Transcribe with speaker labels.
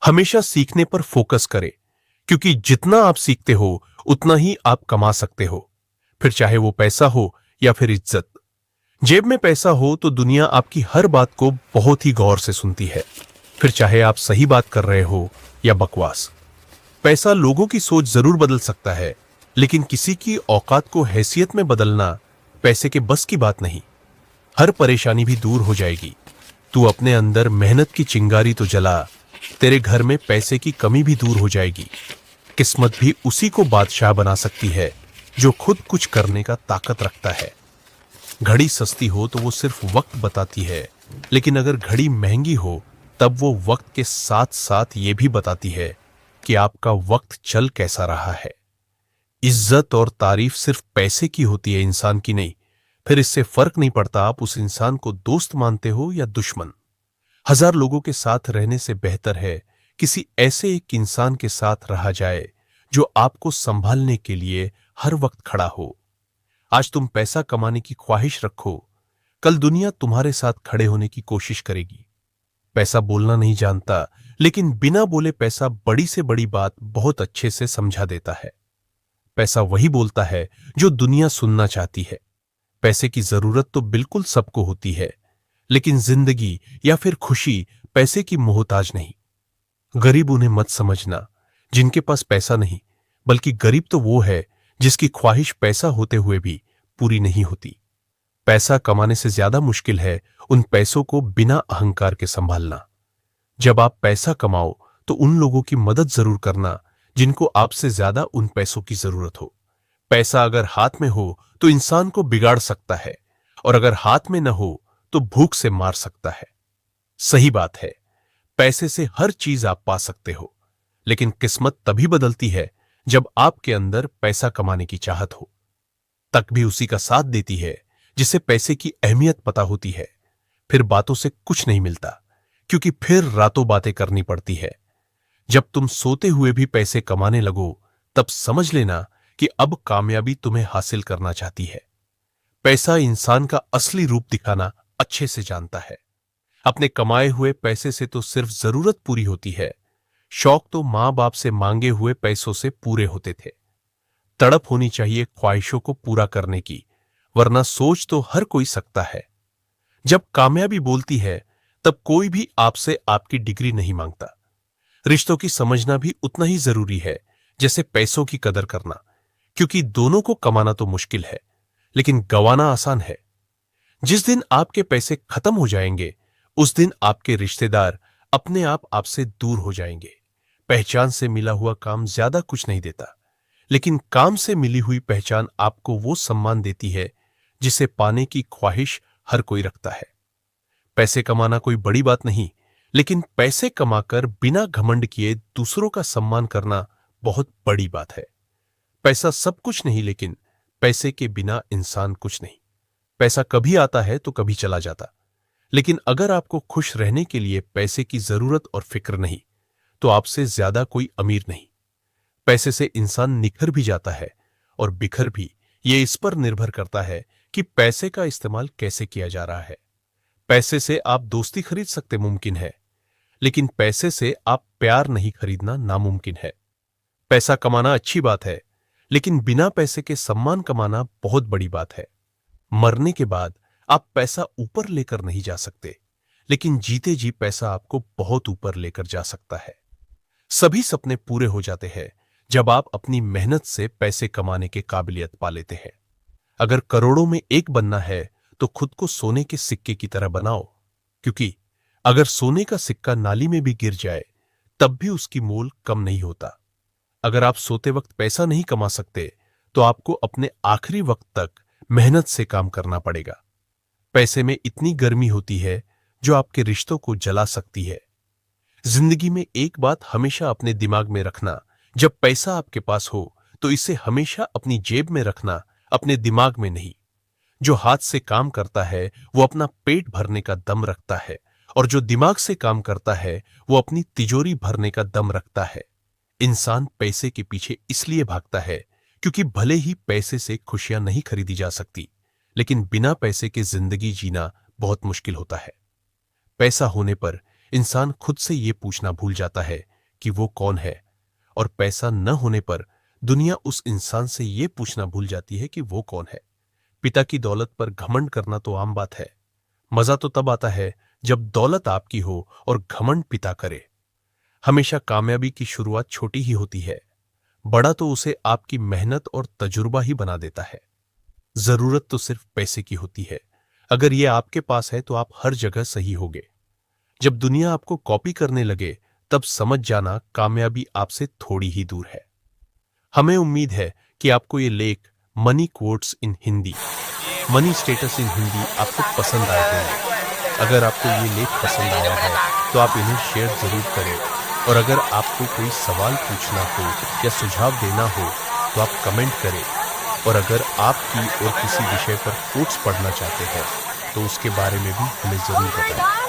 Speaker 1: हमेशा सीखने पर फोकस करें, क्योंकि जितना आप सीखते हो उतना ही आप कमा सकते हो। फिर चाहे वो पैसा हो या फिर इज्जत। जेब में पैसा हो तो दुनिया आपकी हर बात को बहुत ही गौर से सुनती है, फिर चाहे आप सही बात कर रहे हो या बकवास। पैसा लोगों की सोच जरूर बदल सकता है, लेकिन किसी की औकात को हैसियत में बदलना पैसे के बस की बात नहीं। हर परेशानी भी दूर हो जाएगी। तू अपने अंदर मेहनत की चिंगारी तो जला, तेरे घर में पैसे की कमी भी दूर हो जाएगी। किस्मत भी उसी को बादशाह बना सकती है जो खुद कुछ करने का ताकत रखता है। घड़ी सस्ती हो तो वो सिर्फ वक्त बताती है, लेकिन अगर घड़ी महंगी हो तब वो वक्त के साथ साथ ये भी बताती है कि आपका वक्त चल कैसा रहा है। इज्जत और तारीफ सिर्फ पैसे की होती है, इंसान की नहीं। फिर इससे फर्क नहीं पड़ता आप उस इंसान को दोस्त मानते हो या दुश्मन। हजार लोगों के साथ रहने से बेहतर है किसी ऐसे एक इंसान के साथ रहा जाए जो आपको संभालने के लिए हर वक्त खड़ा हो। आज तुम पैसा कमाने की ख्वाहिश रखो, कल दुनिया तुम्हारे साथ खड़े होने की कोशिश करेगी। पैसा बोलना नहीं जानता, लेकिन बिना बोले पैसा बड़ी से बड़ी बात बहुत अच्छे से समझा देता है। पैसा वही बोलता है जो दुनिया सुनना चाहती है। पैसे की जरूरत तो बिल्कुल सबको होती है, लेकिन जिंदगी या फिर खुशी पैसे की मोहताज नहीं। गरीब उन्हें मत समझना जिनके पास पैसा नहीं, बल्कि गरीब तो वो है जिसकी ख्वाहिश पैसा होते हुए भी पूरी नहीं होती। पैसा कमाने से ज्यादा मुश्किल है उन पैसों को बिना अहंकार के संभालना। जब आप पैसा कमाओ तो उन लोगों की मदद जरूर करना जिनको आपसे ज्यादा उन पैसों की जरूरत हो। पैसा अगर हाथ में हो तो इंसान को बिगाड़ सकता है, और अगर हाथ में न हो तो भूख से मार सकता है। सही बात है, पैसे से हर चीज आप पा सकते हो, लेकिन किस्मत तभी बदलती है जब आपके अंदर पैसा कमाने की चाहत हो। तक भी उसी का साथ देती है जिसे पैसे की अहमियत पता होती है। फिर बातों से कुछ नहीं मिलता, क्योंकि फिर रातों बातें करनी पड़ती है। जब तुम सोते हुए भी पैसे कमाने लगो तब समझ लेना कि अब कामयाबी तुम्हें हासिल करना चाहती है। पैसा इंसान का असली रूप दिखाना अच्छे से जानता है। अपने कमाए हुए पैसे से तो सिर्फ जरूरत पूरी होती है, शौक तो मां बाप से मांगे हुए पैसों से पूरे होते थे। तड़प होनी चाहिए ख्वाहिशों को पूरा करने की, वरना सोच तो हर कोई सकता है। जब कामयाबी बोलती है तब कोई भी आपसे आपकी डिग्री नहीं मांगता। रिश्तों की समझना भी उतना ही जरूरी है जैसे पैसों की कदर करना, क्योंकि दोनों को कमाना तो मुश्किल है, लेकिन गंवाना आसान है। जिस दिन आपके पैसे खत्म हो जाएंगे उस दिन आपके रिश्तेदार अपने आप आपसे दूर हो जाएंगे। पहचान से मिला हुआ काम ज्यादा कुछ नहीं देता, लेकिन काम से मिली हुई पहचान आपको वो सम्मान देती है जिसे पाने की ख्वाहिश हर कोई रखता है। पैसे कमाना कोई बड़ी बात नहीं, लेकिन पैसे कमाकर बिना घमंड किए दूसरों का सम्मान करना बहुत बड़ी बात है। पैसा सब कुछ नहीं, लेकिन पैसे के बिना इंसान कुछ नहीं। पैसा कभी आता है तो कभी चला जाता, लेकिन अगर आपको खुश रहने के लिए पैसे की जरूरत और फिक्र नहीं, तो आपसे ज्यादा कोई अमीर नहीं। पैसे से इंसान निखर भी जाता है और बिखर भी। ये इस पर निर्भर करता है कि पैसे का इस्तेमाल कैसे किया जा रहा है। पैसे से आप दोस्ती खरीद सकते मुमकिन है, लेकिन पैसे से आप प्यार नहीं खरीदना नामुमकिन है। पैसा कमाना अच्छी बात है, लेकिन बिना पैसे के सम्मान कमाना बहुत बड़ी बात है। मरने के बाद आप पैसा ऊपर लेकर नहीं जा सकते, लेकिन जीते जी पैसा आपको बहुत ऊपर लेकर जा सकता है। सभी सपने पूरे हो जाते हैं जब आप अपनी मेहनत से पैसे कमाने के काबिलियत पा लेते हैं। अगर करोड़ों में एक बनना है तो खुद को सोने के सिक्के की तरह बनाओ, क्योंकि अगर सोने का सिक्का नाली में भी गिर जाए तब भी उसकी मोल कम नहीं होता। अगर आप सोते वक्त पैसा नहीं कमा सकते तो आपको अपने आखिरी वक्त तक मेहनत से काम करना पड़ेगा। पैसे में इतनी गर्मी होती है जो आपके रिश्तों को जला सकती है। जिंदगी में एक बात हमेशा अपने दिमाग में रखना, जब पैसा आपके पास हो तो इसे हमेशा अपनी जेब में रखना, अपने दिमाग में नहीं। जो हाथ से काम करता है वो अपना पेट भरने का दम रखता है, और जो दिमाग से काम करता है वो अपनी तिजोरी भरने का दम रखता है। इंसान पैसे के पीछे इसलिए भागता है क्योंकि भले ही पैसे से खुशियां नहीं खरीदी जा सकती, लेकिन बिना पैसे के जिंदगी जीना बहुत मुश्किल होता है। पैसा होने पर इंसान खुद से ये पूछना भूल जाता है कि वो कौन है, और पैसा न होने पर दुनिया उस इंसान से ये पूछना भूल जाती है कि वो कौन है। पिता की दौलत पर घमंड करना तो आम बात है। मजा तो तब आता है जब दौलत आपकी हो और घमंड पिता करे। हमेशा कामयाबी की शुरुआत छोटी ही होती है, बड़ा तो उसे आपकी मेहनत और तजुर्बा ही बना देता है। जरूरत तो सिर्फ पैसे की होती है। अगर ये आपके पास है तो आप हर जगह सही होगे। जब दुनिया आपको कॉपी करने लगे तब समझ जाना कामयाबी आपसे थोड़ी ही दूर है। हमें उम्मीद है कि आपको ये लेख money quotes in Hindi, money status in Hindi आपको पसंद आए होंगे। अगर आपको ये लेख पसंद आया है तो आप इन्हें शेयर जरूर करें, और अगर आपको कोई सवाल पूछना हो या सुझाव देना हो तो आप कमेंट करें। और अगर आपकी और किसी विषय पर कोट्स पढ़ना चाहते हैं तो उसके बारे में भी हमें जरूर बताएं।